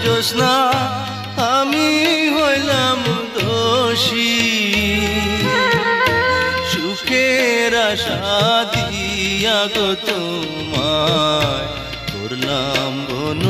জ্যোৎস্না আমি হইলাম দোষী, সুখের আশা দিয়া গো তোমায় করলাম বন